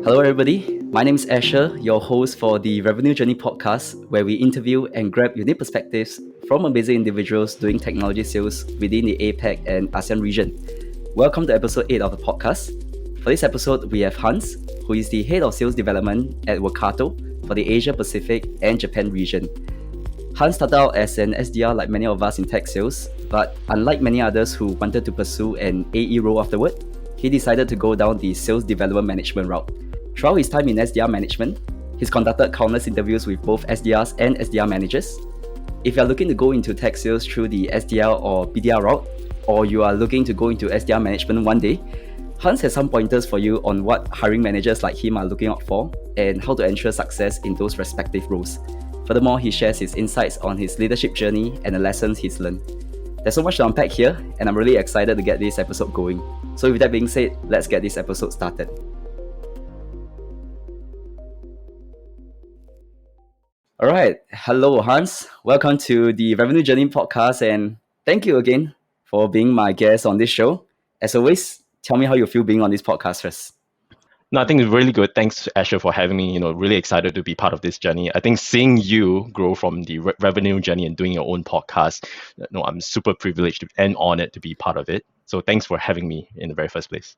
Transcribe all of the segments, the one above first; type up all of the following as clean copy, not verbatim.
Hello, everybody. My name is Asher, your host for the Revenue Journey podcast, where we interview and grab unique perspectives from amazing individuals doing technology sales within the APAC and ASEAN region. Welcome to episode 8 of the podcast. For this episode, we have Hans, who is the head of sales development at Workato for the Asia Pacific and Japan region. Hans started out as an SDR like many of us in tech sales, but unlike many others who wanted to pursue an AE role afterward, he decided to go down the sales development management route. Throughout his time in SDR management, he's conducted countless interviews with both SDRs and SDR managers. If you are looking to go into tech sales through the SDR or BDR route, or you are looking to go into SDR management one day, Hans has some pointers for you on what hiring managers like him are looking out for and how to ensure success in those respective roles. Furthermore, he shares his insights on his leadership journey and the lessons he's learned. There's so much to unpack here, and I'm really excited to get this episode going. So with that being said, let's get this episode started. All right. Hello, Hans. Welcome to the Revenue Journey podcast, and thank you again for being my guest on this show. As always, tell me how you feel being on this podcast first. No, I think it's really good. Thanks, Asher, for having me. Really excited to be part of this journey. I think seeing you grow from the revenue journey and doing your own podcast, I'm super privileged and honored to be part of it. So thanks for having me in the very first place.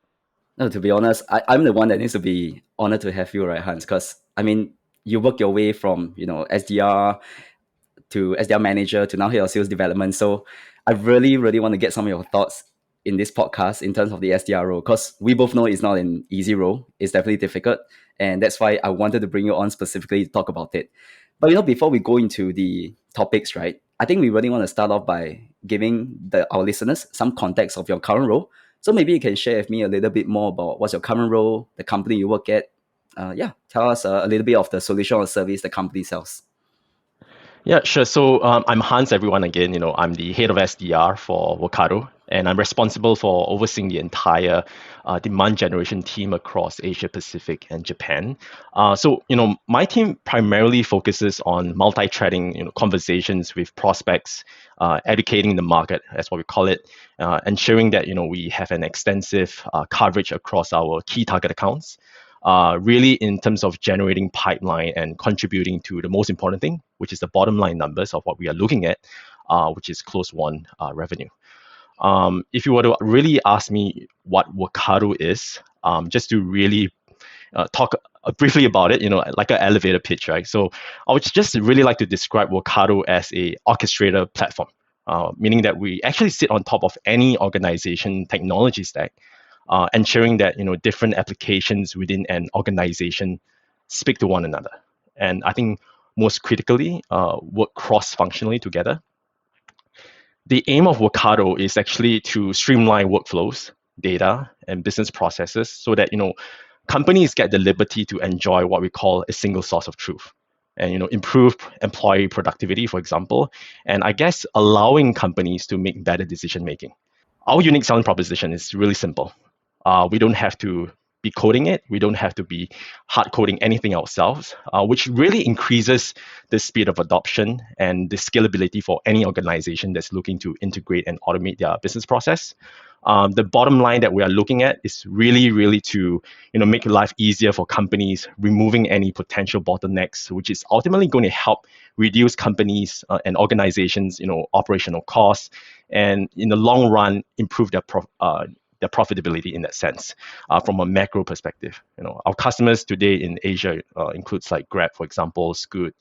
No, to be honest, I'm the one that needs to be honored to have you, right, Hans? Because you work your way from SDR to SDR manager to now head of sales development. So I really want to get some of your thoughts in this podcast in terms of the SDR role, because we both know it's not an easy role. It's definitely difficult, and that's why I wanted to bring you on specifically to talk about it. But before we go into the topics, right, I think we really want to start off by giving our listeners some context of your current role. So maybe you can share with me a little bit more about what's your current role, the company you work at. Tell us a little bit of the solution or service the company sells. Yeah, sure. So I'm Hans, everyone. Again, I'm the head of SDR for Workato, and I'm responsible for overseeing the entire demand generation team across Asia Pacific and Japan. So my team primarily focuses on multi-threading conversations with prospects, educating the market, that's what we call it, ensuring that we have an extensive coverage across our key target accounts. Really in terms of generating pipeline and contributing to the most important thing, which is the bottom line numbers of what we are looking at, which is close won revenue. If you were to really ask me what Workato is, just to really talk briefly about it, like an elevator pitch, right? So I would just really like to describe Workato as a orchestrator platform, meaning that we actually sit on top of any organization technology stack, ensuring that different applications within an organization speak to one another, and I think most critically work cross-functionally together. The aim of Workato is actually to streamline workflows, data, and business processes so that companies get the liberty to enjoy what we call a single source of truth, and improve employee productivity, for example, and I guess allowing companies to make better decision making. Our unique selling proposition is really simple. We don't have to be coding it. We don't have to be hard coding anything ourselves, which really increases the speed of adoption and the scalability for any organization that's looking to integrate and automate their business process. The bottom line that we are looking at is really to make life easier for companies, removing any potential bottlenecks, which is ultimately going to help reduce companies and organizations operational costs, and in the long run improve their profitability in that sense. From a macro perspective, our customers today in Asia includes like Grab, for example, Scoot.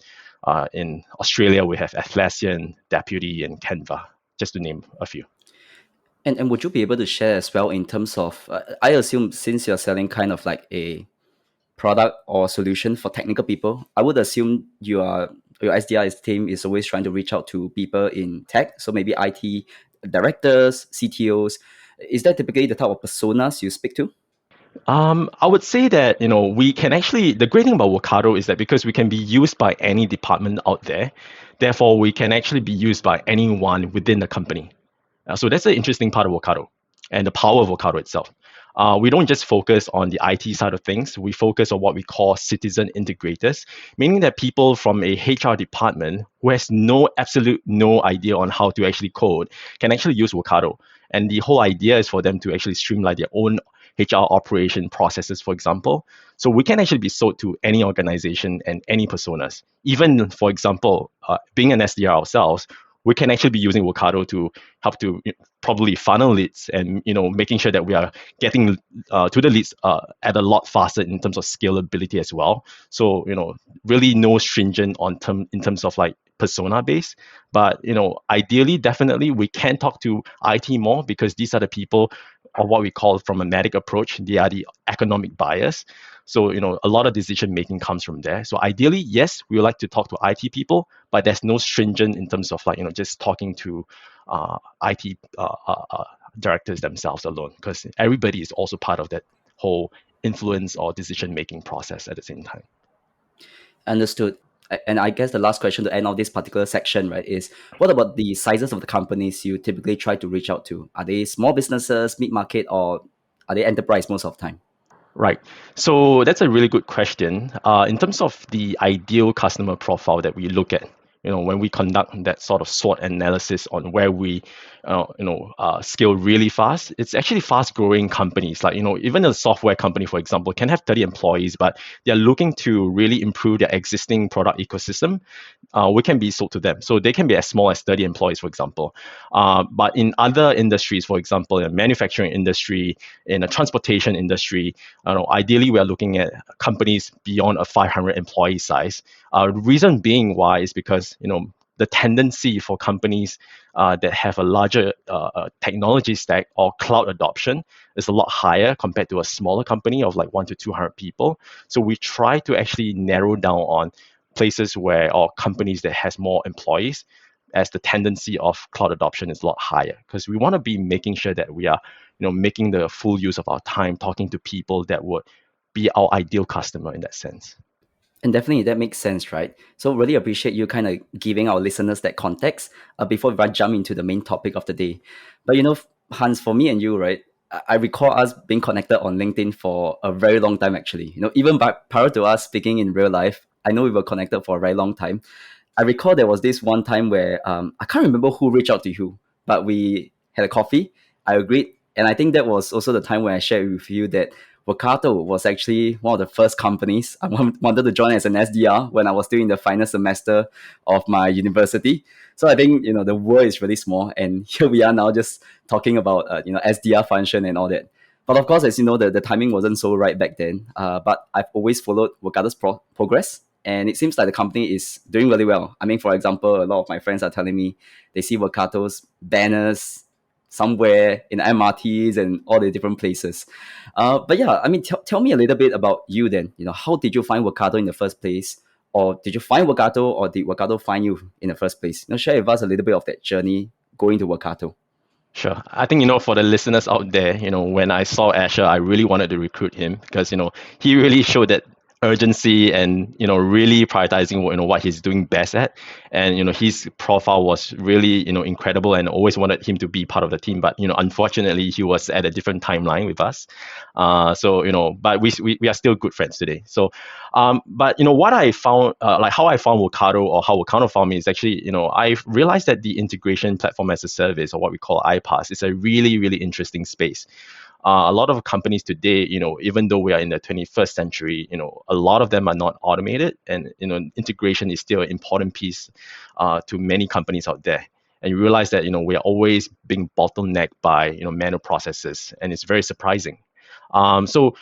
In Australia, we have Atlassian, Deputy, and Canva, just to name a few. And would you be able to share as well in terms of, I assume since you're selling kind of like a product or solution for technical people, I would assume your SDR team is always trying to reach out to people in tech, so maybe IT directors, CTOs. Is that typically the type of personas you speak to? I would say that we can actually, the great thing about Workato is that because we can be used by any department out there, therefore we can actually be used by anyone within the company. So that's the interesting part of Workato and the power of Workato itself. We don't just focus on the IT side of things. We focus on what we call citizen integrators, meaning that people from a HR department who has absolute no idea on how to actually code can actually use Workato. And the whole idea is for them to actually streamline their own HR operation processes, for example. So we can actually be sold to any organization and any personas. Even, for example, being an SDR ourselves, we can actually be using Workato to help to probably funnel leads and making sure that we are getting to the leads at a lot faster in terms of scalability as well. So really no stringent in terms of like persona base, but ideally definitely we can talk to IT more because these are the people, or what we call from a medic approach, they are the economic buyers. So a lot of decision making comes from there. So ideally, yes, we would like to talk to IT people, but there's no stringent in terms of like just talking to IT directors themselves alone, because everybody is also part of that whole influence or decision making process at the same time. Understood. And I guess the last question to end off this particular section, right, is what about the sizes of the companies you typically try to reach out to? Are they small businesses, mid-market, or are they enterprise most of the time? Right. So that's a really good question. In terms of the ideal customer profile that we look at, when we conduct that sort of SWOT analysis on where we, scale really fast, it's actually fast-growing companies. Like, even a software company, for example, can have 30 employees, but they're looking to really improve their existing product ecosystem. We can be sold to them. So they can be as small as 30 employees, for example. But in other industries, for example, in the manufacturing industry, in the transportation industry, ideally we are looking at companies beyond a 500 employee size. Reason being why is because the tendency for companies that have a larger technology stack or cloud adoption is a lot higher compared to a smaller company of like 1 to 200 people. So we try to actually narrow down on places where, or companies that has more employees, as the tendency of cloud adoption is a lot higher, because we want to be making sure that we are making the full use of our time talking to people that would be our ideal customer in that sense. And definitely that makes sense, right? So really appreciate you kind of giving our listeners that context before we jump into the main topic of the day. But Hans, for me and you, right, I recall us being connected on LinkedIn for a very long time actually. Even prior to us speaking in real life, I know we were connected for a very long time. I recall there was this one time where I can't remember who reached out to you, but we had a coffee. I agreed. And I think that was also the time when I shared with you that Workato was actually one of the first companies I wanted to join as an SDR when I was still in the final semester of my university. So I think the world is really small, and here we are now just talking about SDR function and all that. But of course, as you know, the timing wasn't so right back then. But I've always followed Workato's progress, and it seems like the company is doing really well. I mean, for example, a lot of my friends are telling me they see Workato's banners somewhere in MRTs and all the different places. But yeah, I mean, tell me a little bit about you then. How did you find Workato in the first place? Or did you find Workato, or did Workato find you in the first place? Share with us a little bit of that journey going to Workato. Sure. I think, for the listeners out there, when I saw Asher, I really wanted to recruit him because, he really showed that urgency and, really prioritizing, what he's doing best at. And, his profile was really, incredible, and always wanted him to be part of the team. But, unfortunately, he was at a different timeline with us. But we are still good friends today. So, but, what I found, like how I found Workato, or how Workato found me, is actually, I realized that the integration platform as a service, or what we call iPaaS, is a really, really interesting space. A lot of companies today, even though we are in the 21st century, a lot of them are not automated, and integration is still an important piece to many companies out there. And you realize that we are always being bottlenecked by manual processes, and it's very surprising. So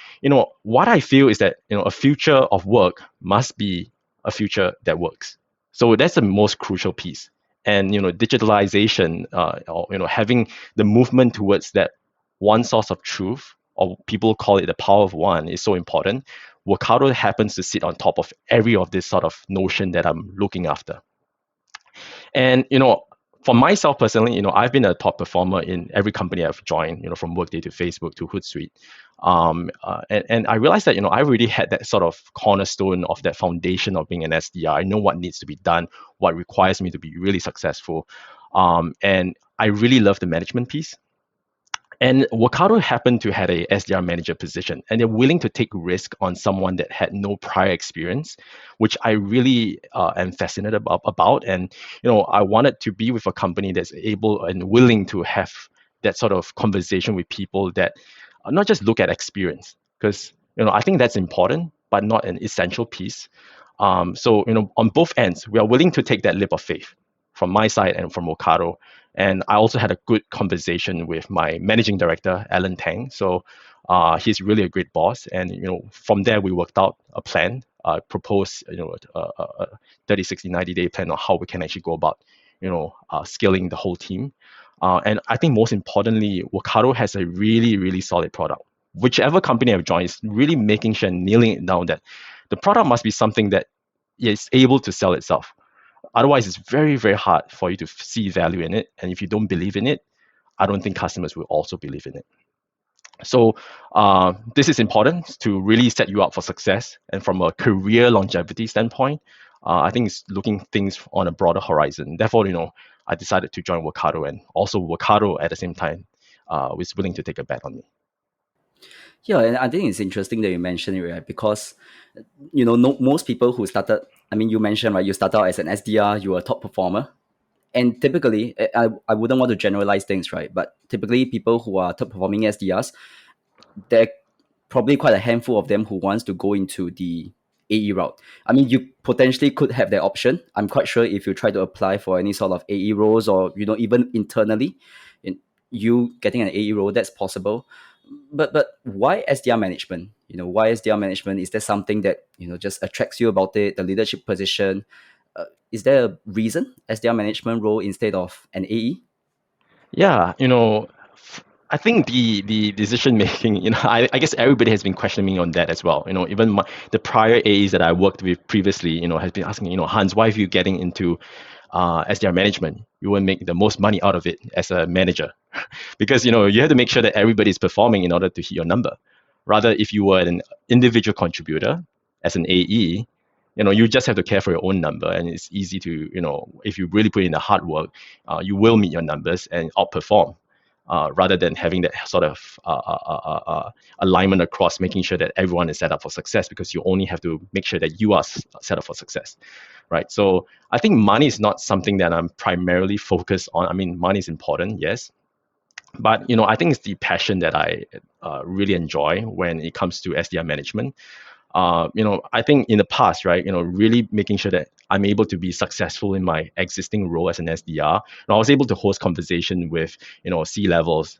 what I feel is that a future of work must be a future that works. So that's the most crucial piece. And digitalization, or having the movement towards that one source of truth, or people call it the power of one, is so important. Workato happens to sit on top of every of this sort of notion that I'm looking after. And for myself personally, I've been a top performer in every company I've joined, from Workday to Facebook to Hootsuite. And I realized that, I already had that sort of cornerstone of that foundation of being an SDR. I know what needs to be done, what requires me to be really successful. And I really love the management piece. And Workato happened to have a SDR manager position, and they're willing to take risk on someone that had no prior experience, which I really am fascinated about. And I wanted to be with a company that's able and willing to have that sort of conversation with people that not just look at experience, because I think that's important, but not an essential piece. So on both ends, we are willing to take that leap of faith from my side and from Workato. And I also had a good conversation with my managing director, Alan Tang. So he's really a great boss. And from there, we worked out a plan, proposed a 30, 60, 90-day plan on how we can actually go about scaling the whole team. And I think most importantly, Workato has a really, really solid product. Whichever company I've joined is really making sure and nailing it down that the product must be something that is able to sell itself. Otherwise, it's very, very hard for you to see value in it. And if you don't believe in it, I don't think customers will also believe in it. So this is important to really set you up for success. And from a career longevity standpoint, I think it's looking things on a broader horizon. Therefore, I decided to join Workato, and also Workato at the same time was willing to take a bet on me. Yeah, and I think it's interesting that you mentioned it, right? Because most people who started, I mean, you mentioned, right, you started out as an SDR, you were a top performer. And typically, I wouldn't want to generalize things, right? But typically, people who are top performing SDRs, there are probably quite a handful of them who wants to go into the AE route. I mean, you potentially could have that option. I'm quite sure if you try to apply for any sort of AE roles, or even internally, you getting an AE role, that's possible. But why SDR management? Why SDR management? Is there something that just attracts you about it? The leadership position. Is there a reason SDR management role instead of an AE? Yeah, I think the decision making, I guess everybody has been questioning me on that as well. Even the prior AEs that I worked with previously, has been asking, Hans, why are you getting into SDR management? You will make the most money out of it as a manager, because you have to make sure that everybody is performing in order to hit your number. Rather, if you were an individual contributor as an AE, you just have to care for your own number, and it's easy to, if you really put in the hard work, you will meet your numbers and outperform. Rather than having that sort of alignment across, making sure that everyone is set up for success, because you only have to make sure that you are set up for success, right? So I think money is not something that I'm primarily focused on. I mean, money is important, yes, but I think it's the passion that I really enjoy when it comes to SDR management. I think in the past, right, really making sure that I'm able to be successful in my existing role as an SDR. And I was able to host conversation with, C-levels,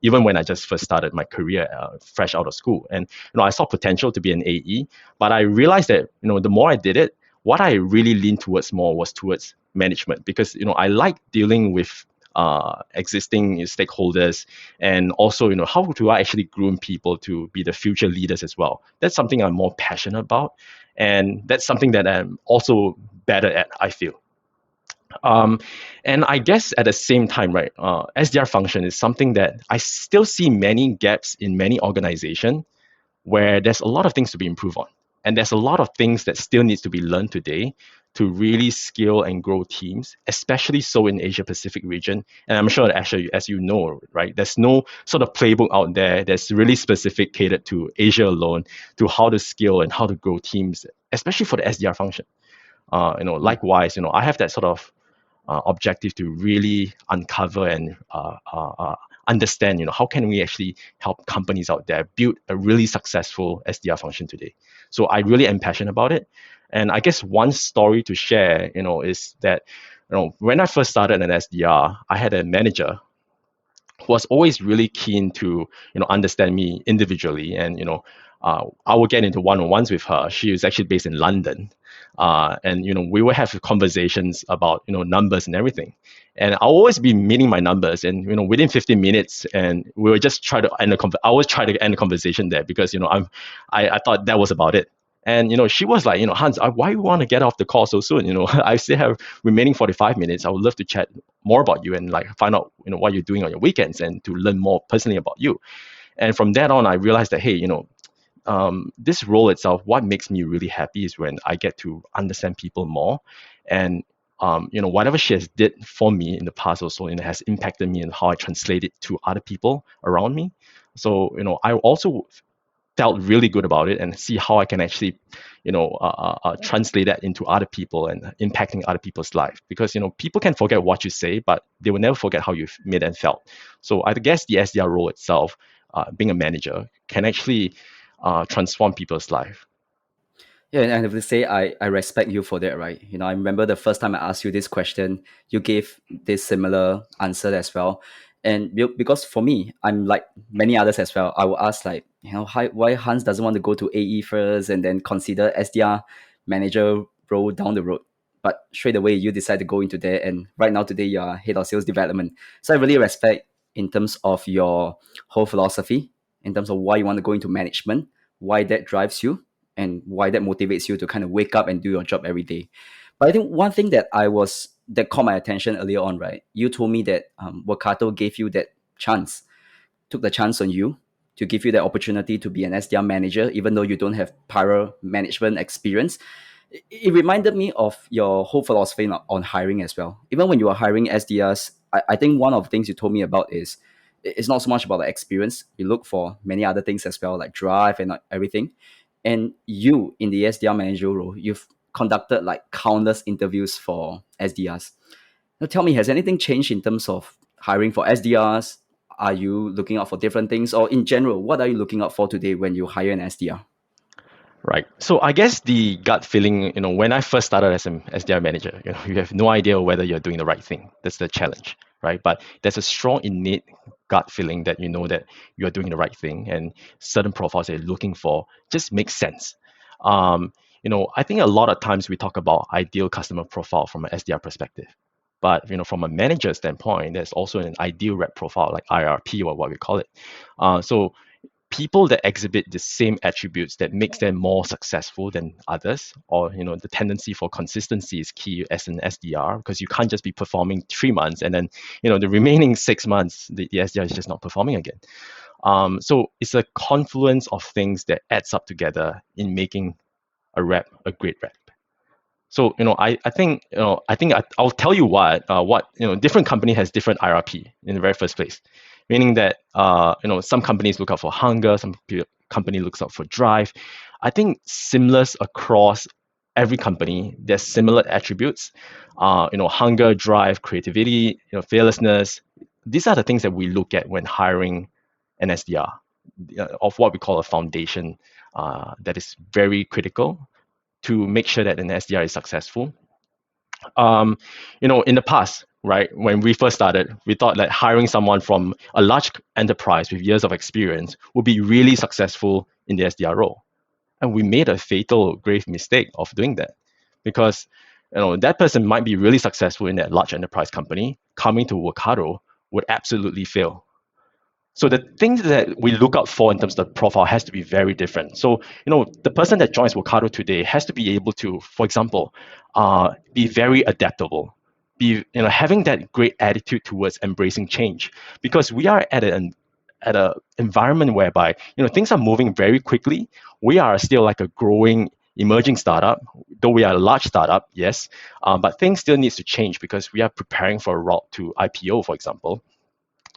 even when I just first started my career, fresh out of school. And, I saw potential to be an AE, but I realized that, the more I did it, what I really leaned towards more was towards management, because, I like dealing with existing stakeholders, and also how do I actually groom people to be the future leaders as well. That's something I'm more passionate about, and that's something that I'm also better at, I feel. And I guess at the same time, right, SDR function is something that I still see many gaps in many organizations, where there's a lot of things to be improved on. And there's a lot of things that still needs to be learned today to really scale and grow teams, especially so in Asia Pacific region. And I'm sure, actually, as you know, right, there's no sort of playbook out there that's really specific catered to Asia alone, to how to scale and how to grow teams, especially for the SDR function. Likewise, I have that sort of objective to really uncover and understand, how can we actually help companies out there build a really successful SDR function today. So I really am passionate about it. And I guess one story to share, is that, when I first started an SDR, I had a manager who was always really keen to, understand me individually. And, I would get into one-on-ones with her. She was actually based in London. And, we would have conversations about, numbers and everything. And I'll always be meeting my numbers, and, within 15 minutes, and we would just try to end I always try to end the conversation there, because, I thought that was about it. And, she was like, Hans, why you want to get off the call so soon? I still have remaining 45 minutes. I would love to chat more about you and find out, what you're doing on your weekends, and to learn more personally about you. And from that on, I realized that, hey, this role itself, what makes me really happy is when I get to understand people more. And, whatever she has did for me in the past also, has impacted me in how I translate it to other people around me. So, I also felt really good about it, and see how I can actually, translate that into other people and impacting other people's life. Because, people can forget what you say, but they will never forget how you made them felt. So I guess the SDR role itself being a manager can actually transform people's life. Yeah, and I have to say, I respect you for that, right? You know, I remember the first time I asked you this question, you gave this similar answer as well. And because for me, I'm like many others as well. I will ask like, you know, why Hans doesn't want to go to AE first and then consider SDR manager role down the road. But straight away, you decide to go into there. And right now, today, you are head of sales development. So I really respect in terms of your whole philosophy, in terms of why you want to go into management, why that drives you and why that motivates you to kind of wake up and do your job every day. But I think one thing that caught my attention earlier on, right? You told me that Workato gave you that chance, took the chance on you to give you that opportunity to be an SDR manager, even though you don't have prior management experience. It reminded me of your whole philosophy on hiring as well. Even when you are hiring SDRs, I think one of the things you told me about is it's not so much about the experience. You look for many other things as well, like drive and everything. And you, in the SDR manager role, you've conducted like countless interviews for SDRs. Now, tell me, has anything changed in terms of hiring for SDRs? Are you looking out for different things, or in general, what are you looking out for today when you hire an SDR? Right. So I guess the gut feeling, when I first started as an SDR manager, you have no idea whether you're doing the right thing. That's the challenge, right? But there's a strong innate gut feeling that you know that you're doing the right thing, and certain profiles that you're looking for just makes sense. I think a lot of times we talk about ideal customer profile from an SDR perspective. But from a manager standpoint, there's also an ideal rep profile, like IRP or what we call it. So people that exhibit the same attributes that makes them more successful than others, or the tendency for consistency is key as an SDR, because you can't just be performing 3 months and then the remaining 6 months the SDR is just not performing again. So it's a confluence of things that adds up together in making a rep a great rep. So I'll tell you what different company has different IRP in the very first place, meaning that some companies look out for hunger, some company looks out for drive. I think similar across every company. There's similar attributes, hunger, drive, creativity, fearlessness. These are the things that we look at when hiring an SDR, of what we call a foundation, that is very critical to make sure that an SDR is successful. In the past, right, when we first started, we thought that hiring someone from a large enterprise with years of experience would be really successful in the SDR role. And we made a fatal, grave mistake of doing that, because that person might be really successful in that large enterprise company. Coming to Workato would absolutely fail. So the things that we look out for in terms of the profile has to be very different. So, the person that joins Workato today has to be able to, for example, be very adaptable, be having that great attitude towards embracing change, because we are at an environment whereby things are moving very quickly. We are still like a growing, emerging startup, though we are a large startup, yes, but things still needs to change because we are preparing for a route to IPO, for example.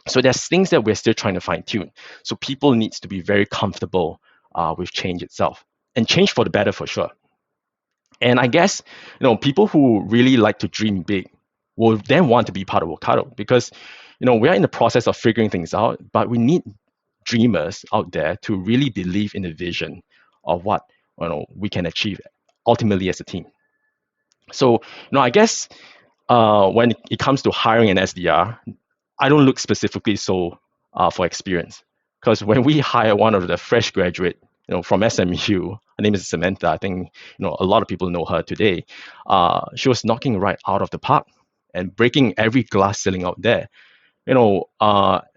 So there's things that we're still trying to fine tune. So people needs to be very comfortable with change itself, and change for the better for sure. And I guess people who really like to dream big will then want to be part of Workato, because we are in the process of figuring things out, but we need dreamers out there to really believe in the vision of what we can achieve ultimately as a team. So I guess when it comes to hiring an SDR, I don't look specifically for experience, because when we hire one of the fresh graduate, from SMU, her name is Samantha. I think a lot of people know her today. She was knocking right out of the park and breaking every glass ceiling out there.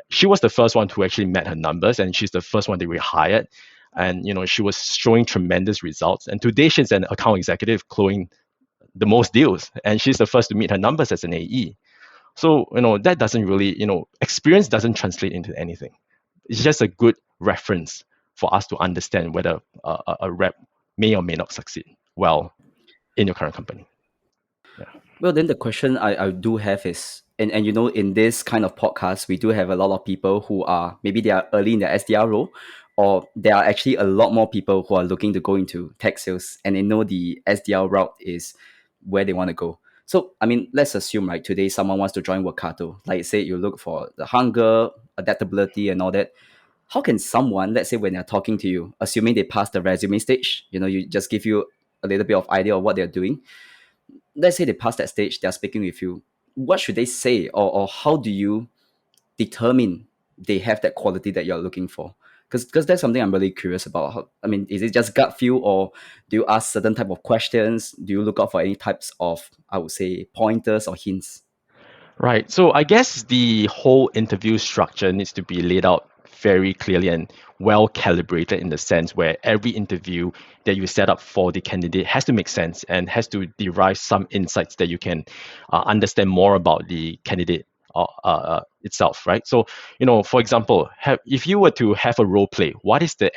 She was the first one who actually met her numbers, and she's the first one that we hired. And she was showing tremendous results. And today she's an account executive, closing the most deals, and she's the first to meet her numbers as an AE. So, that doesn't really, experience doesn't translate into anything. It's just a good reference for us to understand whether a rep may or may not succeed well in your current company. Yeah. Well, then the question I do have is, and in this kind of podcast, we do have a lot of people who are maybe they are early in their SDR role, or there are actually a lot more people who are looking to go into tech sales, and they know the SDR route is where they want to go. So, I mean, let's assume, right, today someone wants to join Workato. Like say, you look for the hunger, adaptability, and all that. how can someone, let's say when they're talking to you, assuming they pass the resume stage, you just give you a little bit of idea of what they're doing. Let's say they pass that stage, they're speaking with you. What should they say, or how do you determine they have that quality that you're looking for? Because that's something I'm really curious about. Is it just gut feel, or do you ask certain type of questions? Do you look out for any types of, I would say, pointers or hints? Right. So I guess the whole interview structure needs to be laid out very clearly and well calibrated, in the sense where every interview that you set up for the candidate has to make sense and has to derive some insights that you can understand more about the candidate itself, right? So, for example, if you were to have a role play, what is the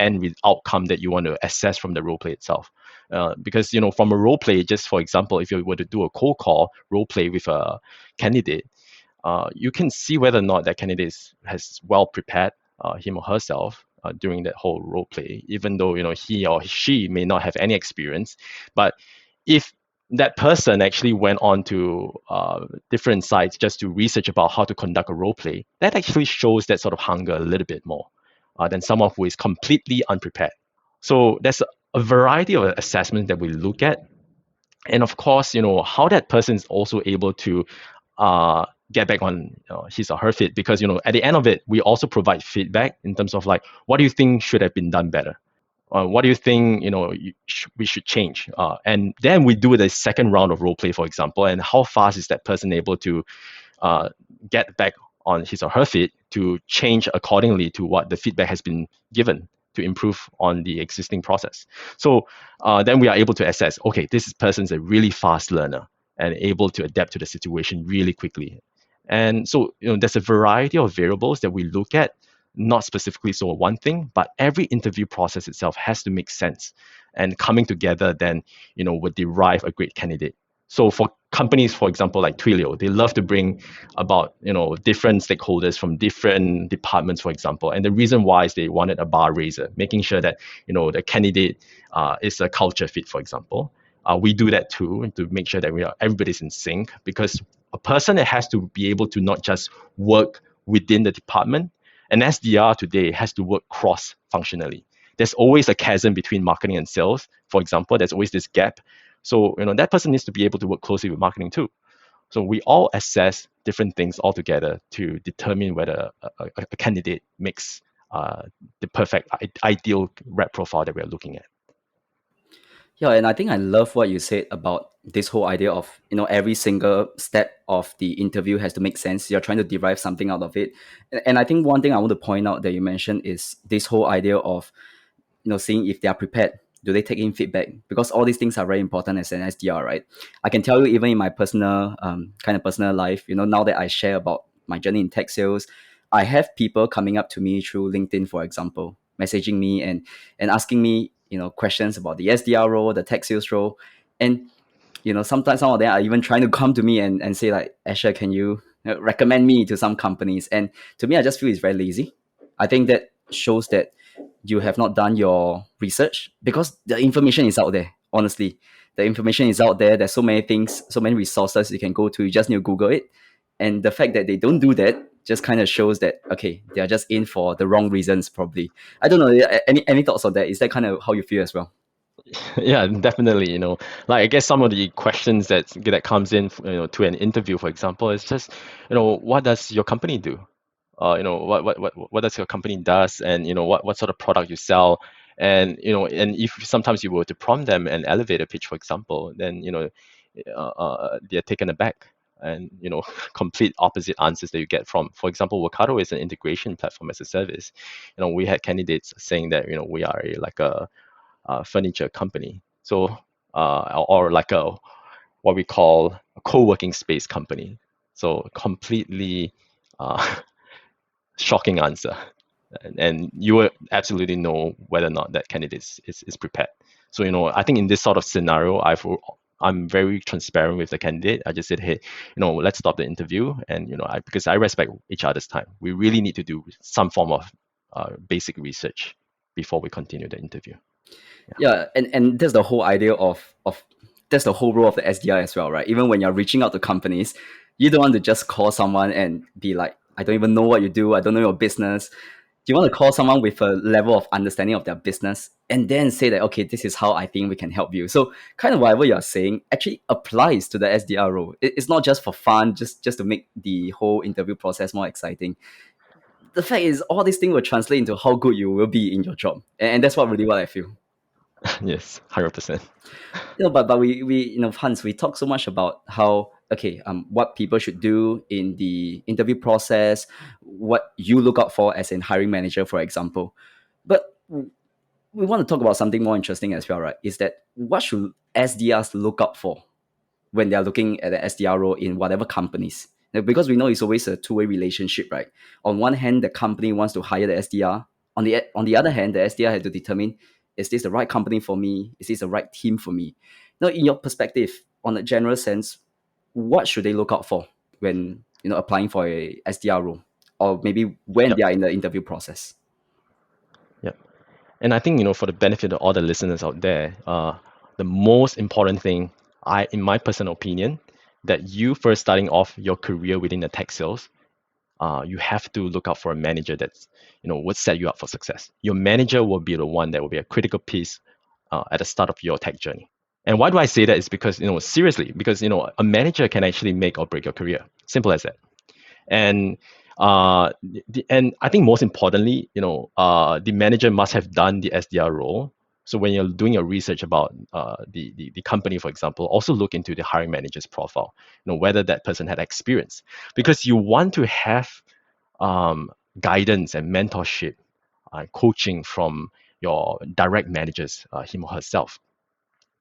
outcome that you want to assess from the role play itself? Because, from a role play, just for example, if you were to do a cold call role play with a candidate, you can see whether or not that candidate has well prepared him or herself during that whole role play, even though he or she may not have any experience. But if that person actually went on to different sites just to research about how to conduct a role play, that actually shows that sort of hunger a little bit more than someone who is completely unprepared. So there's a variety of assessments that we look at. And of course, how that person is also able to get back on his or her feet, because at the end of it, we also provide feedback in terms of like, what do you think should have been done better? What do you think we should change? And then we do the second round of role play, for example, and how fast is that person able to get back on his or her feet to change accordingly to what the feedback has been given to improve on the existing process. So then we are able to assess, okay, this person is a really fast learner and able to adapt to the situation really quickly. And so there's a variety of variables that we look at, not specifically so one thing, but every interview process itself has to make sense. And coming together then, would derive a great candidate. So for companies, for example, like Twilio, they love to bring about, different stakeholders from different departments, for example. And the reason why is they wanted a bar raiser, making sure that, the candidate is a culture fit, for example. We do that too, to make sure that everybody's in sync, because a person that has to be able to not just work within the department, an SDR today has to work cross-functionally. There's always a chasm between marketing and sales, for example. There's always this gap. So that person needs to be able to work closely with marketing too. So we all assess different things altogether to determine whether a candidate makes the perfect ideal rep profile that we're looking at. Yeah, and I think I love what you said about this whole idea of, every single step of the interview has to make sense. You're trying to derive something out of it. And I think one thing I want to point out that you mentioned is this whole idea of, seeing if they are prepared. Do they take in feedback? Because all these things are very important as an SDR, right? I can tell you, even in my personal personal life, now that I share about my journey in tech sales, I have people coming up to me through LinkedIn, for example, messaging me and asking me, questions about the SDR role, the tech sales role. And, sometimes some of them are even trying to come to me and say like, Asher, can you recommend me to some companies? And to me, I just feel it's very lazy. I think that shows that you have not done your research, because the information is out there. Honestly, the information is out there. There's so many things, so many resources you can go to. You just need to Google it. And the fact that they don't do that just kind of shows that, okay, they are just in for the wrong reasons, probably. I don't know. Any thoughts on that? Is that kind of how you feel as well? Yeah, definitely. Like I guess some of the questions that comes in, to an interview, for example, is just, what does your company do? What does your company does, and what sort of product you sell, and and if sometimes you were to prompt them an elevator pitch, for example, then they're taken aback, and complete opposite answers that you get from, for example, Workato is an integration platform as a service. We had candidates saying that we are like a furniture company, so or like a what we call a co-working space company. So completely shocking answer, and you will absolutely know whether or not that candidate is prepared. So I think in this sort of scenario, I'm very transparent with the candidate. I just said, hey, let's stop the interview, and because I respect each other's time, we really need to do some form of basic research before we continue the interview. Yeah, and that's the whole idea of that's the whole role of the SDR as well, right? Even when you're reaching out to companies, you don't want to just call someone and be like, I don't even know what you do, I don't know your business. you want to call someone with a level of understanding of their business and then say that, okay, this is how I think we can help you. So kind of whatever you're saying actually applies to the SDR role. It's not just for fun, just to make the whole interview process more exciting. The fact is, all these things will translate into how good you will be in your job. And that's what I feel. Yes, 100%. But we Hans, we talk so much about how, okay, what people should do in the interview process, what you look out for as in hiring manager, for example. But we want to talk about something more interesting as well, right? Is that what should SDRs look out for when they're looking at the SDR role in whatever companies? Now, because we know it's always a two-way relationship, right? On one hand, the company wants to hire the SDR. On the other hand, the SDR has to determine, is this the right company for me? Is this the right team for me? Now, in your perspective, on a general sense, what should they look out for when applying for a SDR role, or maybe when Yep. they are in the interview process? Yep. And I think, for the benefit of all the listeners out there, the most important thing, in my personal opinion, that you first starting off your career within the tech sales, you have to look out for a manager that's, would set you up for success. Your manager will be the one that will be a critical piece at the start of your tech journey. And why do I say that? Is because, seriously, because, a manager can actually make or break your career. Simple as that. And and I think most importantly, the manager must have done the SDR role. So when you're doing your research about the company, for example, also look into the hiring manager's profile, whether that person had experience, because you want to have guidance and mentorship, coaching from your direct managers, him or herself.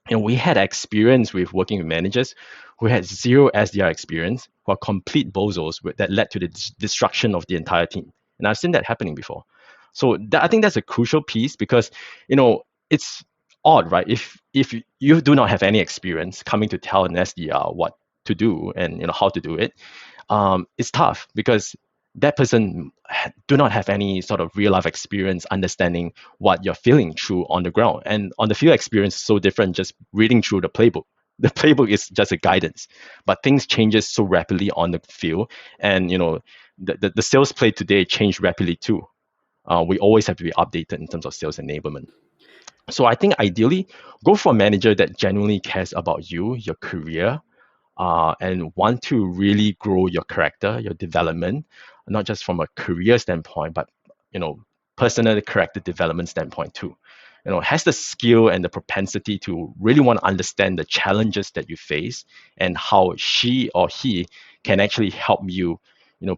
And we had experience with working with managers who had zero SDR experience, who are complete bozos that led to the destruction of the entire team. And I've seen that happening before. So I think that's a crucial piece because, it's odd, right? If you do not have any experience coming to tell an SDR what to do and how to do it, it's tough because that person do not have any sort of real life experience understanding what you're feeling through on the ground. And on the field experience is so different just reading through the playbook. The playbook is just a guidance, but things changes so rapidly on the field. And the sales play today changed rapidly too. We always have to be updated in terms of sales enablement. So I think ideally, go for a manager that genuinely cares about you, your career, and want to really grow your character, your development, not just from a career standpoint, but personal character development standpoint too. Has the skill and the propensity to really want to understand the challenges that you face and how she or he can actually help you,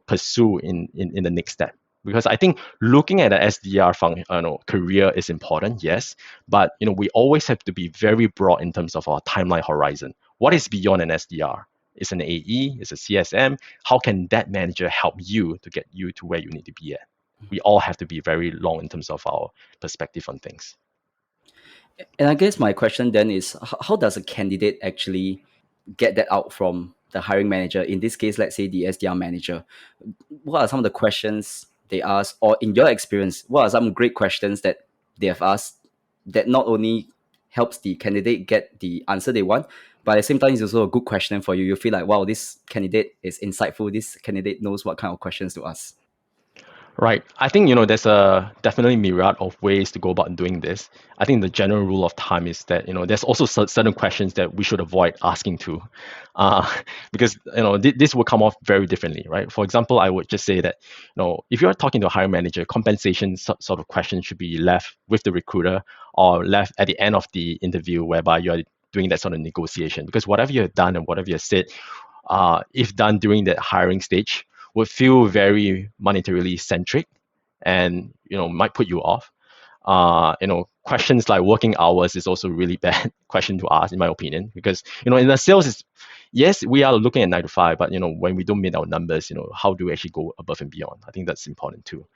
pursue in the next step. Because I think looking at an SDR career is important, yes, but we always have to be very broad in terms of our timeline horizon. What is beyond an SDR? Is an AE? Is a CSM? How can that manager help you to get you to where you need to be at? We all have to be very long in terms of our perspective on things. And I guess my question then is, how does a candidate actually get that out from the hiring manager? In this case, let's say the SDR manager. What are some of the questions they ask, or in your experience, what are some great questions that they have asked that not only helps the candidate get the answer they want, but at the same time, it's also a good question for you. You feel like, wow, this candidate is insightful. This candidate knows what kind of questions to ask. Right. I think, there's a definitely myriad of ways to go about doing this. I think the general rule of thumb is that, there's also certain questions that we should avoid asking to, because, this will come off very differently, right? For example, I would just say that, if you're talking to a hiring manager, compensation sort of questions should be left with the recruiter or left at the end of the interview, whereby you're doing that sort of negotiation. Because whatever you have done and whatever you have said, if done during that hiring stage, would feel very monetarily centric and might put you off. Questions like working hours is also really bad question to ask in my opinion, because in the sales is, yes, we are looking at 9 to 5, but when we don't meet our numbers, how do we actually go above and beyond? I think that's important too.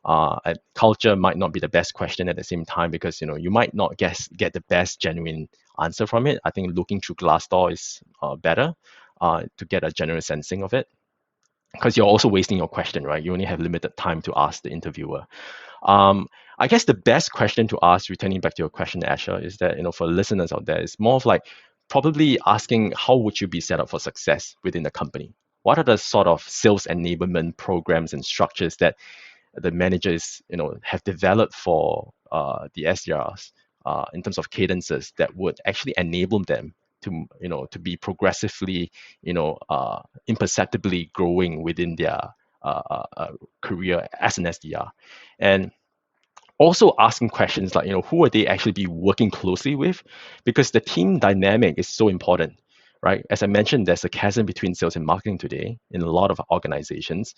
And culture might not be the best question at the same time, because you might not get the best genuine answer from it. I think looking through Glassdoor is better to get a general sensing of it, because you're also wasting your question, right? You only have limited time to ask the interviewer. I guess the best question to ask, returning back to your question, Asher, is that, for listeners out there, it's more of like probably asking, how would you be set up for success within the company? What are the sort of sales enablement programs and structures that the managers have developed for the SDRs in terms of cadences that would actually enable them to be progressively imperceptibly growing within their career as an SDR. And also asking questions like, who would they actually be working closely with? Because the team dynamic is so important, right? As I mentioned, there's a chasm between sales and marketing today in a lot of organizations.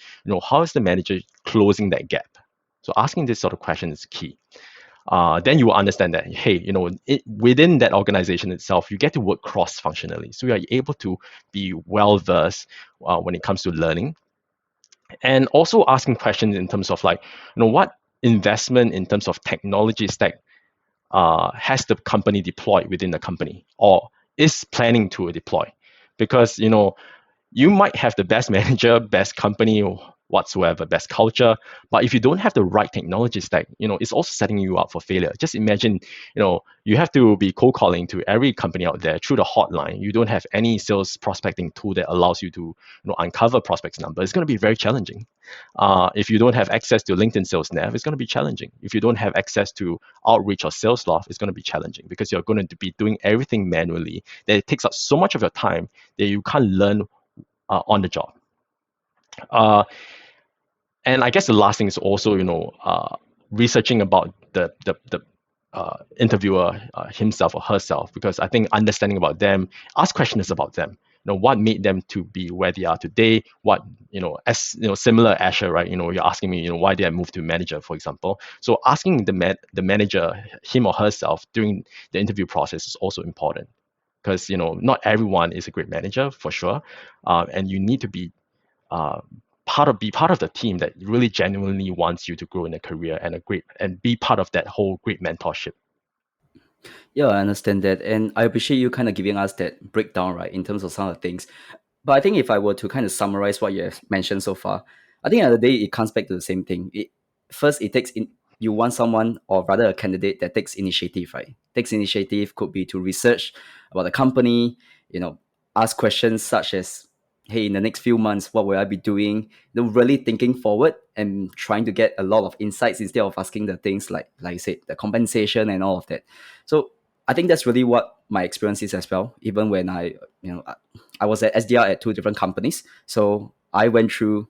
How is the manager closing that gap? So asking this sort of question is key. Then you will understand that, hey, within that organization itself, you get to work cross-functionally. So you are able to be well-versed when it comes to learning. And also asking questions in terms of like, what investment in terms of technology stack has the company deployed within the company or is planning to deploy? Because, you might have the best manager, best company, whatsoever, best culture, but if you don't have the right technology stack, it's also setting you up for failure. Just imagine, you have to be cold calling to every company out there through the hotline. You don't have any sales prospecting tool that allows you to, uncover prospects number. It's going to be very challenging. If you don't have access to LinkedIn Sales Nav, it's going to be challenging. If you don't have access to Outreach or Salesloft, it's going to be challenging because you're going to be doing everything manually. That it takes up so much of your time that you can't learn on the job. And I guess the last thing is also, researching about the interviewer himself or herself, because I think understanding about them, ask questions about them. What made them to be where they are today? What, similar Asher, right? You're asking me, why did I move to manager, for example? So asking the manager, him or herself, during the interview process is also important, because not everyone is a great manager for sure, and you need to be part of the team that really genuinely wants you to grow in a career and be part of that whole great mentorship. Yeah, I understand that. And I appreciate you kind of giving us that breakdown, right, in terms of some of the things. But I think if I were to kind of summarize what you have mentioned so far, I think at the day it comes back to the same thing. First, it takes in you want someone or rather a candidate that takes initiative, right? Takes initiative could be to research about the company, ask questions such as, hey, in the next few months, what will I be doing? Really thinking forward and trying to get a lot of insights instead of asking the things like you said, the compensation and all of that. So I think that's really what my experience is as well. Even when I was at SDR at two different companies, so I went through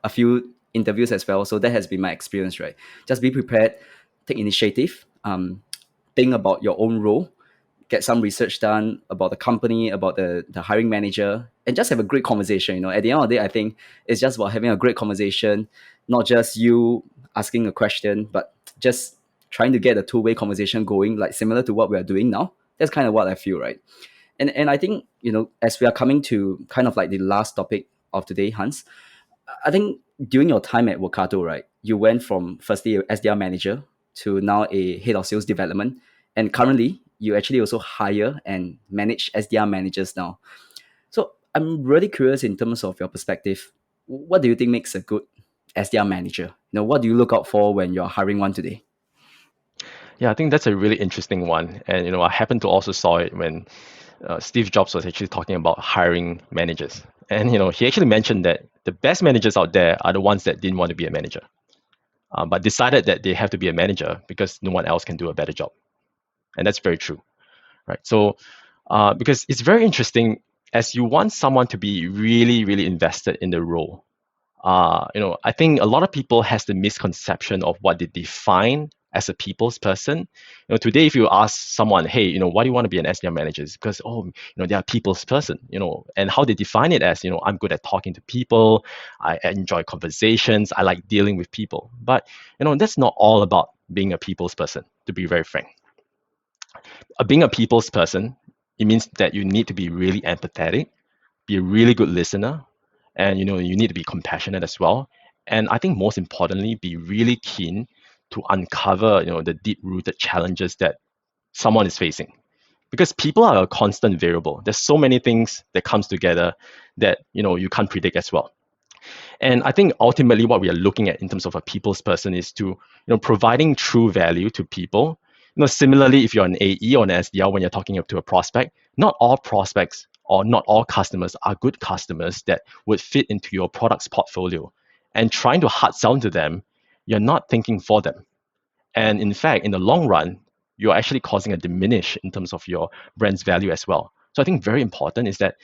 a few interviews as well. So that has been my experience, right? Just be prepared, take initiative, think about your own role, get some research done about the company, about the hiring manager, and just have a great conversation. At the end of the day, I think it's just about having a great conversation, not just you asking a question, but just trying to get a two-way conversation going, like similar to what we are doing now. That's kind of what I feel, right? And I think, as we are coming to kind of like the last topic of today, Hans, I think during your time at Workato, right, you went from firstly a SDR manager to now a head of sales development. And currently, you actually also hire and manage SDR managers now. So I'm really curious in terms of your perspective. What do you think makes a good SDR manager? What do you look out for when you're hiring one today? Yeah, I think that's a really interesting one. And, I happened to also saw it when Steve Jobs was actually talking about hiring managers. And, he actually mentioned that the best managers out there are the ones that didn't want to be a manager, but decided that they have to be a manager because no one else can do a better job. And that's very true, right? So, because it's very interesting, as you want someone to be really, really invested in the role. I think a lot of people has the misconception of what they define as a people's person. Today, if you ask someone, hey, why do you want to be an SDR manager? It's because, they're a people's person, and how they define it as, I'm good at talking to people, I enjoy conversations, I like dealing with people. But, that's not all about being a people's person, to be very frank. Being a people's person, it means that you need to be really empathetic, be a really good listener, and you need to be compassionate as well. And I think most importantly, be really keen to uncover the deep-rooted challenges that someone is facing, because people are a constant variable. There's so many things that comes together that you can't predict as well. And I think ultimately what we are looking at in terms of a people's person is to providing true value to people. Similarly, if you're an AE or an SDR, when you're talking up to a prospect, not all prospects or not all customers are good customers that would fit into your product's portfolio. And trying to hard sell to them you're not thinking for them. And in fact, in the long run, you're actually causing a diminish in terms of your brand's value as well. So I think very important is that,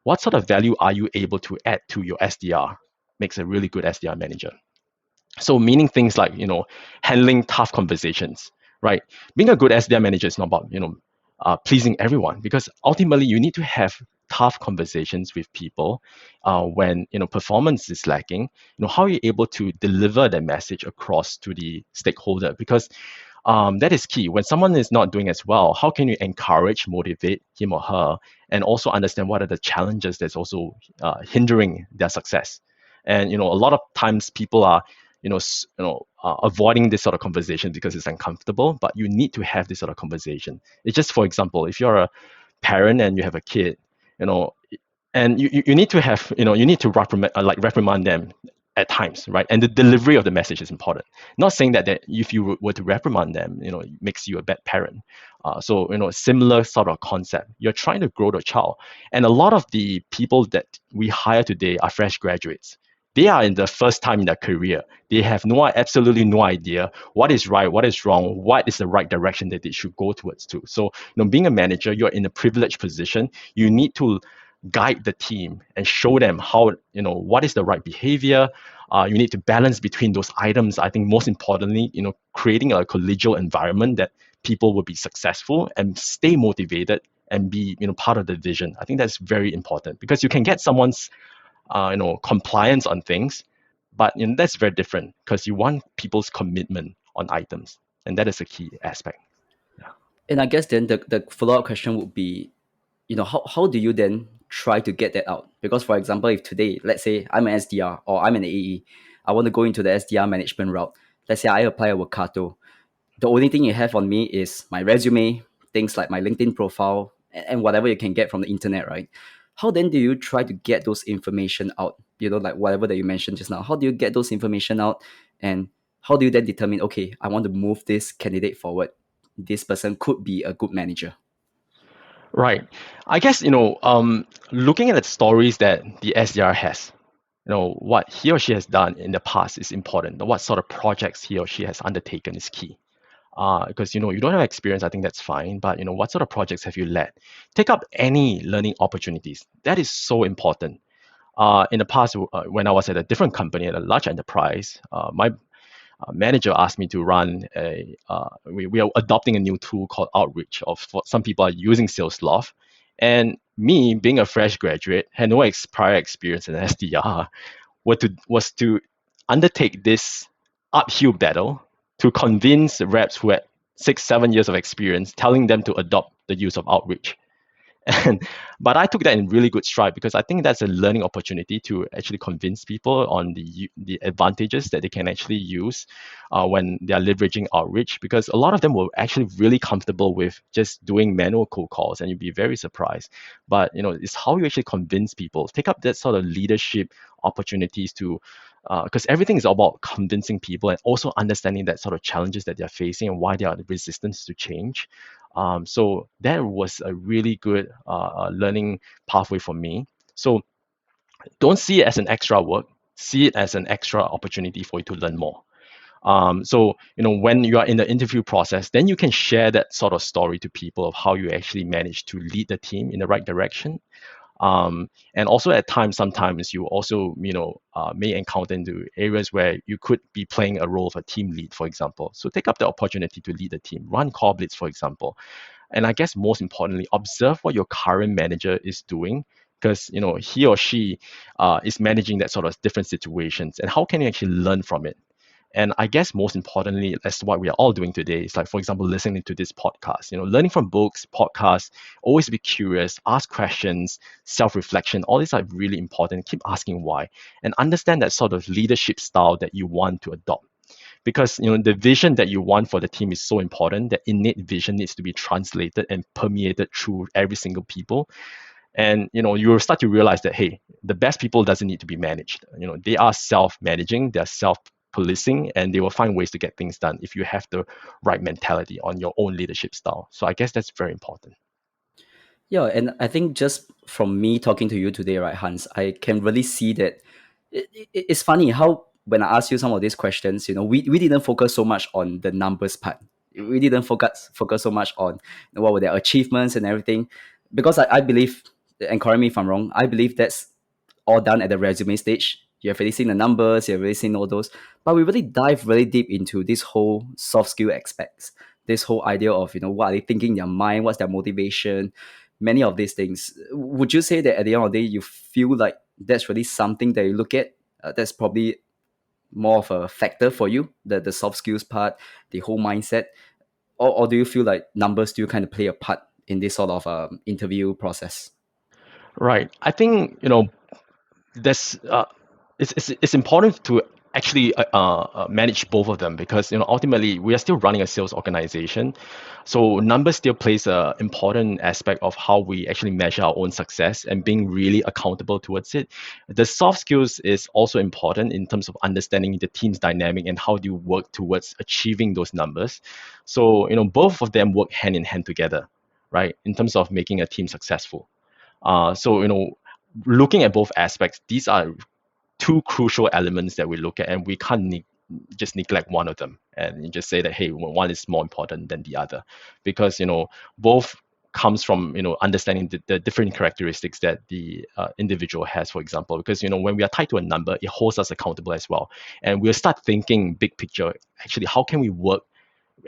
what sort of value are you able to add to your SDR makes a really good SDR manager. So meaning things like, handling tough conversations, right? Being a good SDR manager is not about, pleasing everyone, because ultimately you need to have tough conversations with people when, performance is lacking. How are you able to deliver that message across to the stakeholder? Because that is key. When someone is not doing as well, how can you encourage, motivate him or her, and also understand what are the challenges that's also hindering their success? And a lot of times people are, avoiding this sort of conversation because it's uncomfortable. But you need to have this sort of conversation. It's just, for example, if you're a parent and you have a kid, you know, and you need to have, you need to reprimand them at times, right? And the delivery of the message is important. Not saying that if you were to reprimand them, it makes you a bad parent. So, similar sort of concept. You're trying to grow the child. And a lot of the people that we hire today are fresh graduates. They are in the first time in their career. They have absolutely no idea what is right, what is wrong, what is the right direction that they should go towards to. So, being a manager, you're in a privileged position. You need to guide the team and show them how, what is the right behavior. You need to balance between those items. I think most importantly, creating a collegial environment that people will be successful and stay motivated and be, part of the vision. I think that's very important, because you can get someone's, compliance on things, but that's very different, because you want people's commitment on items, and that is a key aspect. Yeah. And I guess then the follow-up question would be, how do you then try to get that out? Because for example, if today, let's say I'm an SDR or I'm an AE, I want to go into the SDR management route. Let's say I apply a Workato. The only thing you have on me is my resume, things like my LinkedIn profile, and whatever you can get from the internet, right? How then do you try to get those information out? Like whatever that you mentioned just now. How do you get those information out? And how do you then determine, okay, I want to move this candidate forward? This person could be a good manager. Right. I guess, looking at the stories that the SDR has, what he or she has done in the past is important. What sort of projects he or she has undertaken is key. Because, you don't have experience, I think that's fine. But, what sort of projects have you led? Take up any learning opportunities. That is so important. In the past, when I was at a different company, at a large enterprise, my manager asked me to run we are adopting a new tool called Outreach. Some people are using Salesloft. And me, being a fresh graduate, had no prior experience in SDR, was to undertake this uphill battle to convince the reps who had 6-7 years of experience, telling them to adopt the use of Outreach. And but I took that in really good stride, because I think that's a learning opportunity to actually convince people on the advantages that they can actually use when they are leveraging Outreach, because a lot of them were actually really comfortable with just doing manual cold calls, and you'd be very surprised. But it's how you actually convince people, take up that sort of leadership opportunities to because everything is about convincing people and also understanding that sort of challenges that they're facing and why they are resistant to change. So that was a really good learning pathway for me. So don't see it as an extra work, see it as an extra opportunity for you to learn more. So when you are in the interview process, then you can share that sort of story to people of how you actually managed to lead the team in the right direction. And also at times, sometimes you also, may encounter into areas where you could be playing a role of a team lead, for example. So take up the opportunity to lead the team, run call blitz, for example. And I guess most importantly, observe what your current manager is doing, because he or she is managing that sort of different situations, and how can you actually learn from it? And I guess most importantly, that's what we are all doing today. Is like, for example, listening to this podcast, learning from books, podcasts, always be curious, ask questions, self-reflection. All these are really important. Keep asking why, and understand that sort of leadership style that you want to adopt. Because the vision that you want for the team is so important. That innate vision needs to be translated and permeated through every single people. And you will start to realize that, hey, the best people doesn't need to be managed. They are self-managing, they're self-policing, and they will find ways to get things done if you have the right mentality on your own leadership style. So I guess that's very important. Yeah, and I think just from me talking to you today, right, Hans, I can really see that it's funny how when I asked you some of these questions, we didn't focus so much on the numbers part. We didn't focus so much on what were their achievements and everything, because I believe, and correct me if I'm wrong, I believe that's all done at the resume stage. You have already seen the numbers, you have already seen all those, but we really dive really deep into this whole soft skill aspects, this whole idea of what are they thinking in their mind, what's their motivation, many of these things. Would you say that at the end of the day, you feel like that's really something that you look at? That's probably more of a factor for you, the soft skills part, the whole mindset, or do you feel like numbers still kind of play a part in this sort of interview process? Right. I think there's it's important to actually manage both of them, because ultimately we are still running a sales organization, so numbers still plays a important aspect of how we actually measure our own success and being really accountable towards it. The soft skills is also important in terms of understanding the team's dynamic and how do you work towards achieving those numbers. So both of them work hand in hand together, right, in terms of making a team successful. So looking at both aspects, these are two crucial elements that we look at, and we can't just neglect one of them and you just say that, hey, one is more important than the other, because both comes from understanding the different characteristics that the individual has, for example, because when we are tied to a number, it holds us accountable as well, and we'll start thinking big picture. Actually, how can we work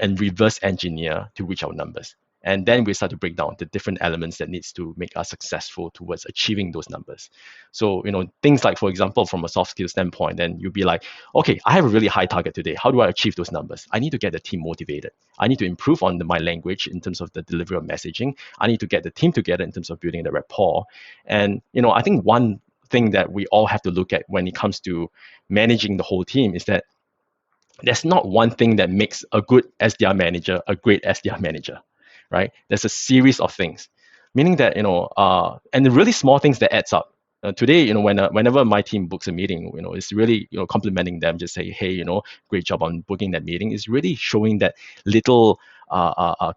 and reverse engineer to reach our numbers? And then we start to break down the different elements that needs to make us successful towards achieving those numbers. So things like, for example, from a soft skill standpoint, then you'll be like, okay, I have a really high target today, how do I achieve those numbers? I need to get the team motivated, I need to improve on my language in terms of the delivery of messaging, I need to get the team together in terms of building the rapport. And I think one thing that we all have to look at when it comes to managing the whole team is that there's not one thing that makes a good SDR manager a great SDR manager, right? There's a series of things, meaning that and the really small things that adds up. Today, whenever my team books a meeting, it's really complimenting them, just say, hey, great job on booking that meeting. Is really showing that little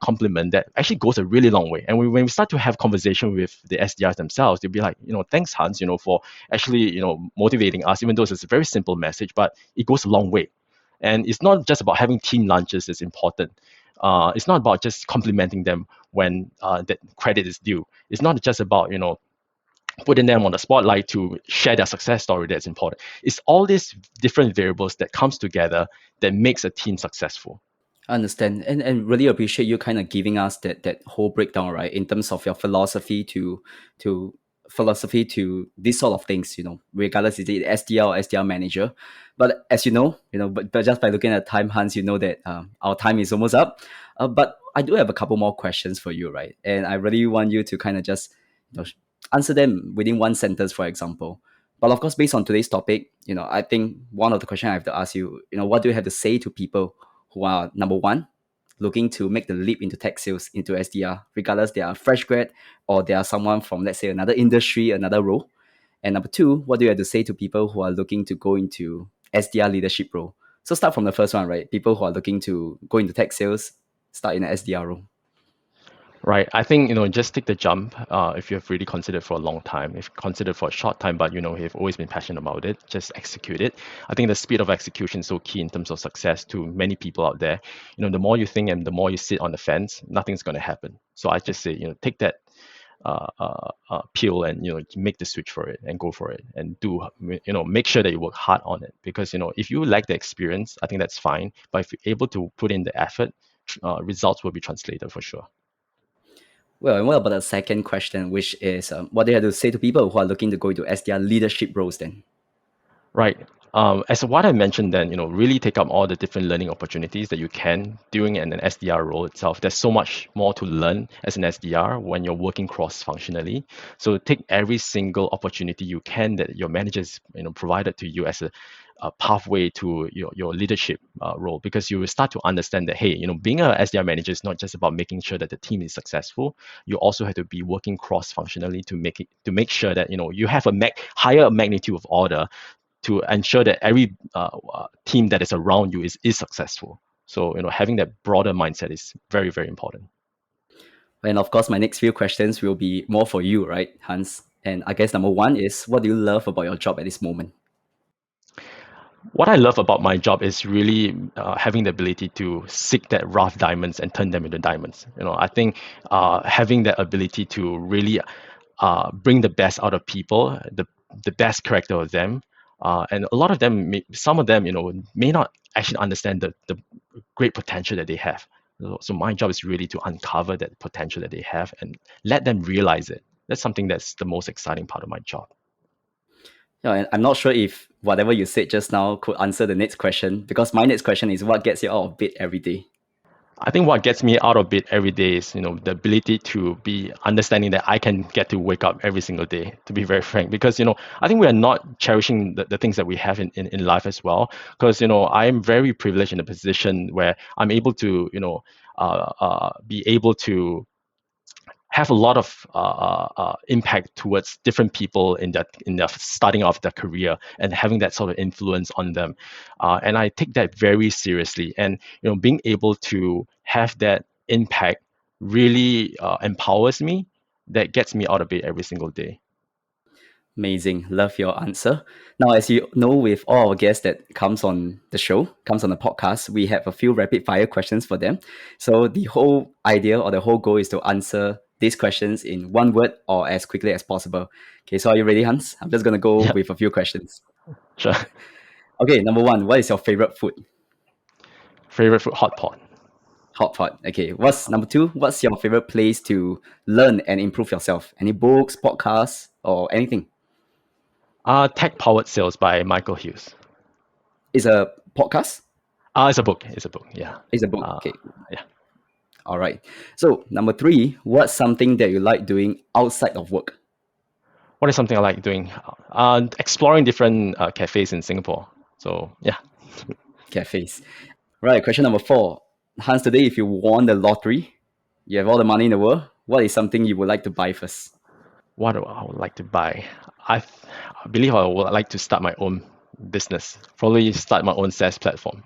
compliment that actually goes a really long way. And when we start to have conversation with the SDRs themselves, they'll be like, thanks, Hans, for actually motivating us, even though it's a very simple message, but it goes a long way. And it's not just about having team lunches that's important. It's not about just complimenting them when that credit is due. It's not just about putting them on the spotlight to share their success story that's important. It's all these different variables that comes together that makes a team successful. I understand, and really appreciate you kind of giving us that whole breakdown, right, in terms of your to philosophy to these sort of things, regardless is it SDR or SDR manager. But as but just by looking at time, Hans, you know that our time is almost up. But I do have a couple more questions for you, right? And I really want you to kind of just answer them within one sentence, for example. But of course, based on today's topic, I think one of the questions I have to ask you, what do you have to say to people who are, number one, looking to make the leap into tech sales, into SDR, regardless they are fresh grad or they are someone from, let's say, another industry, another role. And number two, what do you have to say to people who are looking to go into SDR leadership role? So start from the first one, right? People who are looking to go into tech sales, start in an SDR role. Right. I think, just take the jump if you have really considered for a long time, if considered for a short time, but, you've always been passionate about it, just execute it. I think the speed of execution is so key in terms of success to many people out there. The more you think and the more you sit on the fence, nothing's going to happen. So I just say, take that peel and, make the switch for it and go for it and make sure that you work hard on it. Because, if you lack the experience, I think that's fine. But if you're able to put in the effort, results will be translated for sure. Well, and what about the second question, which is what do you have to say to people who are looking to go into SDR leadership roles then? Right. As what I mentioned then, really take up all the different learning opportunities that you can during an SDR role itself. There's so much more to learn as an SDR when you're working cross-functionally. So take every single opportunity you can that your managers, provided to you as a pathway to your leadership role, because you will start to understand that, hey, being a SDR manager is not just about making sure that the team is successful. You also have to be working cross-functionally to make sure that you have higher magnitude of order to ensure that every team that is around you is successful. So having that broader mindset is very, very important. And of course, my next few questions will be more for you, right, Hans? And I guess number one is, what do you love about your job at this moment? What I love about my job is really having the ability to seek that rough diamonds and turn them into diamonds. I think having that ability to really bring the best out of people, the best character of them, and a lot of them, some of them, may not actually understand the great potential that they have. So my job is really to uncover that potential that they have and let them realize it. That's something that's the most exciting part of my job. Yeah, and I'm not sure if whatever you said just now could answer the next question, because my next question is what gets you out of bed every day? I think what gets me out of bed every day is, the ability to be understanding that I can get to wake up every single day, to be very frank, because, I think we are not cherishing the things that we have in life as well. Because, I am very privileged in a position where I'm able to, be able to have a lot of impact towards different people in the starting of their career and having that sort of influence on them, and I take that very seriously. And being able to have that impact really empowers me. That gets me out of bed every single day. Amazing. Love your answer. Now, as you know, with all our guests that comes on the show, comes on the podcast, we have a few rapid fire questions for them. So the whole idea or the whole goal is to answer these questions in one word or as quickly as possible. Okay, so are you ready, Hans? I'm just gonna go Yeah, with a few questions. sure. Okay, number one, what is your favorite food? Favorite food, hot pot. Hot pot. Okay. What's number two? What's your favorite place to learn and improve yourself? Any books, podcasts, or anything? Tech Powered Sales by Michael Hughes. Is a podcast? It's a book. It's a book. Yeah. Is a book. Uh, Okay. yeah. All right. So number three, what's something that you like doing outside of work? What is something I like doing? Exploring different cafes in Singapore. So yeah. Cafes. Right. Question number four. Hans, today, if you won the lottery, you have all the money in the world, what is something you would like to buy first? What do I would like to buy? I, th- I believe I would like to start my own business. Probably start my own SaaS platform.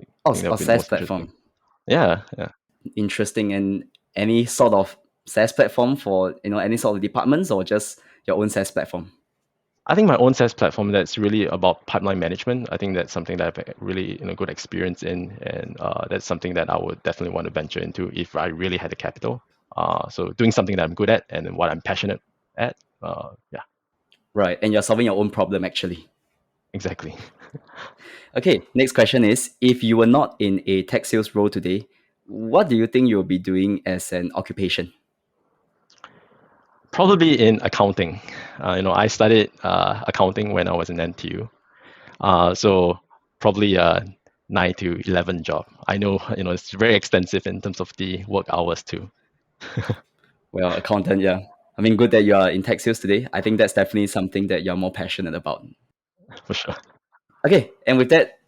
I Oh, think that a would be the SaaS most interesting. platform. Yeah, yeah. Interesting. And any sort of SaaS platform for any sort of departments or just your own SaaS platform? I think my own SaaS platform that's really about pipeline management. I think that's something that I've really good experience in, and that's something that I would definitely want to venture into if I really had the capital. So doing something that I'm good at and what I'm passionate at. Yeah, Right. And you're solving your own problem actually. exactly. Okay. Next question is, if you were not in a tech sales role today, what do you think you'll be doing as an occupation? Probably in accounting. I studied accounting when I was in NTU. So probably a 9 to 11 job. I know, it's very extensive in terms of the work hours too, Well, accountant, yeah. I mean, good that you are in tech sales today. I think that's definitely something that you're more passionate about. for sure. Okay. And with that,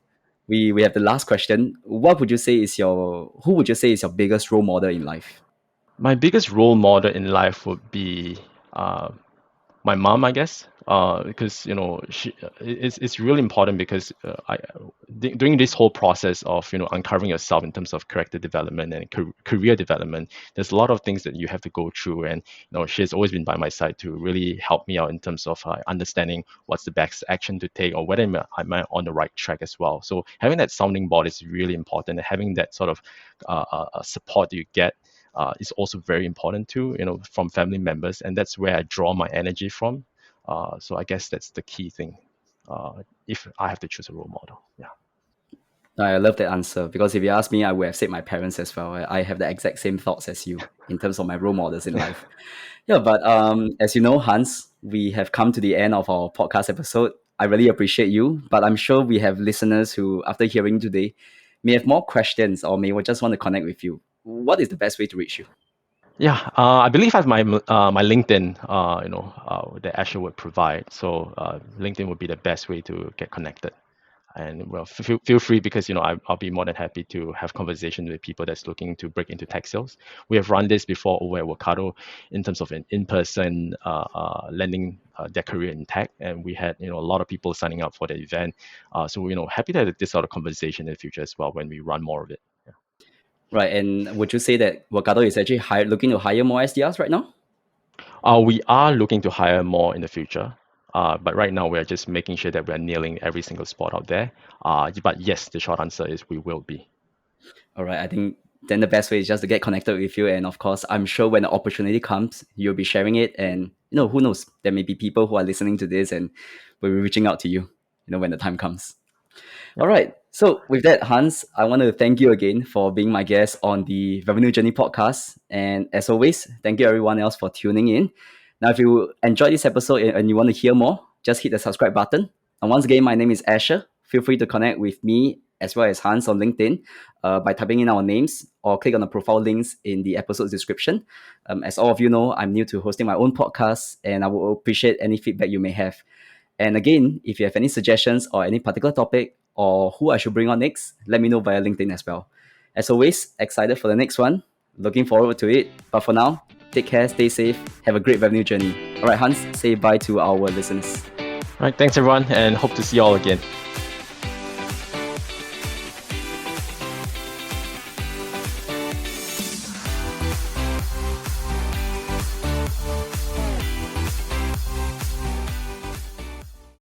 we have the last question. Who would you say is your biggest role model in life? My biggest role model in life would be uh, my mom, I guess, because it's really important because during this whole process of uncovering yourself in terms of character development and career development, there's a lot of things that you have to go through, and she has always been by my side to really help me out in terms of understanding what's the best action to take or whether am I on the right track as well. So having that sounding board is really important, and having that sort of support you get is also very important too, from family members, and that's where I draw my energy from. So I guess that's the key thing. If I have to choose a role model, yeah. I love that answer because if you ask me, I would have said my parents as well. I have the exact same thoughts as you in terms of my role models in life. Yeah, but as you know, Hans, we have come to the end of our podcast episode. I really appreciate you, but I'm sure we have listeners who, after hearing today, may have more questions or may just want to connect with you. What is the best way to reach you? Yeah, I believe I have my LinkedIn, that Asher would provide. So LinkedIn would be the best way to get connected. And well, feel free because I'll be more than happy to have conversations with people that's looking to break into tech sales. We have run this before over at Workato in terms of an in-person lending their career in tech, and we had a lot of people signing up for the event. So happy to have this sort of conversation in the future as well when we run more of it. Yeah. Right, and would you say that Workato is actually looking to hire more SDRs right now? We are looking to hire more in the future. But right now, we're just making sure that we're nailing every single spot out there. But yes, the short answer is we will be. All right. I think then the best way is just to get connected with you. And of course, I'm sure when the opportunity comes, you'll be sharing it. And, who knows? There may be people who are listening to this and will be reaching out to you, when the time comes. All right. So with that, Hans, I want to thank you again for being my guest on the Revenue Journey podcast. And as always, thank you everyone else for tuning in. Now, if you enjoyed this episode and you want to hear more, just hit the subscribe button. And once again, my name is Asher. Feel free to connect with me as well as Hans on LinkedIn by typing in our names or click on the profile links in the episode's description. As all of you know, I'm new to hosting my own podcast and I will appreciate any feedback you may have. And again, if you have any suggestions or any particular topic or who I should bring on next, let me know via LinkedIn as well. As always, excited for the next one. Looking forward to it. But for now, take care, stay safe, have a great revenue journey. All right, Hans, say bye to our listeners. All right, thanks everyone, and hope to see you all again.